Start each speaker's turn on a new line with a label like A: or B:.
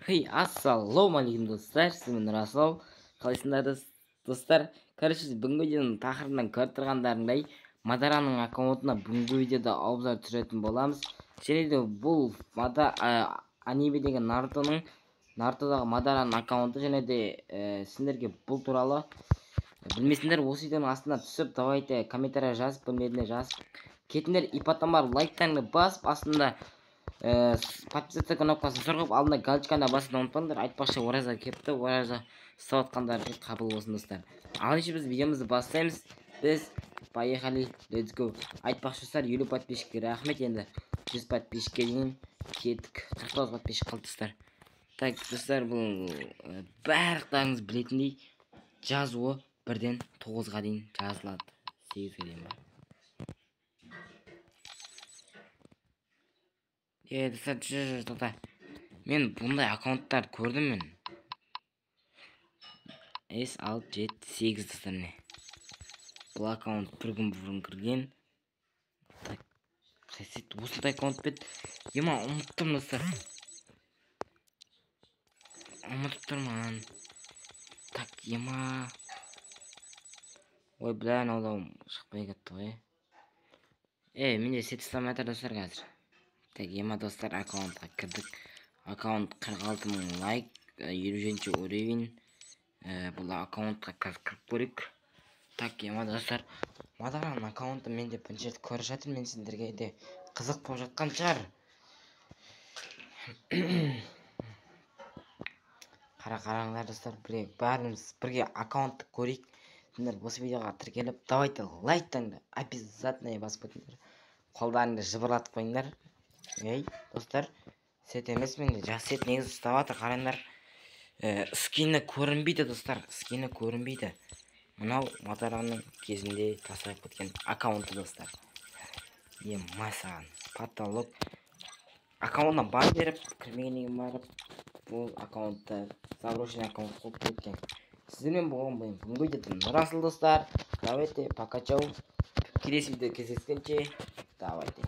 A: Ассалаумағалейкум достар, сізбен Расул. Қалайсыңдар достар? Короче, бүгінгі видеоның тақырыбынан көріп тұрғандарыңдай, Мадараның аккаунтына бүгінгі видеода обзор түсіретін боламыз. Және де бұл анимедегі Нарутодағы Мадараның аккаунты, және де сендерге бұл туралы білмесіңдер, осы видеоның астына түсіп, давайте комментария жазып, бөлмедіне жазып кетіңдер. И потом барып лайктарыңды басып, астында подписаться кнопкасын сұрғып, алдында галочканы басуды ұмытпаңдар. Айтпақшы, ораза кепті, ораза ұстап жатқандар қабыл болсын достар. Ал енді біз видеомызды бастаймыз. Біз поехали, let's go. Айтпақшы достар, 50 подписчикке рахмет. Енді 100 подписчикке дейін кеттік. 49 подписчик қалды достар. Так достар, бұл барлықтарыңыз білетіндей жазуы 1-ден 9-ға дейін жазылады. 8-ге дейін бар. Достар, мен бұндай аккаунттар көрдім мен. S678 достар, не бұл аккаунт бір күн бұрын кірген. Осындай аккаунт бет. Ема, ұмыттым достар. Ұмытып тұрман. Так, ема. Ой, бля, наудауым шықпай кетті ғой. Менде сет исламатар достар қазір. Так, ема достар, аккаунтқа кірдік. Аккаунт 46.000 лайк, 57 уровень. Бұл аккаунтқа кіріп көрік. Так, ема достар, Мадараның аккаунты менде бірінші рет көріп жатыр. Мен сендерге де қызық болып жатқан шығар. Қараңдар достар, бәріміз бірге аккаунтты көрейік. Сендер осы видеоға тіркеліп, давайте лайктаңды обязательно басып өтіңдер. Қолдарыңды жыбырлатып қойыңдар. Достар, сет емес, менде жас сет негізі ұстап жатыр. Қараңдар, скині көрінбейді достар, скині көрінбейді. Мынау Мадараның кезінде тасайып кеткен аккаунты достар. Ема саған потолок аккаунтына бар беріп, кірмегеннен барып, бұл аккаунтты заброшенный аккаунт қойып кеткен. Сіздермен болған бойын бүгінгі видеодан Расул достар. Давайте, пока, чау. Келесі видео кездескенше, давайте.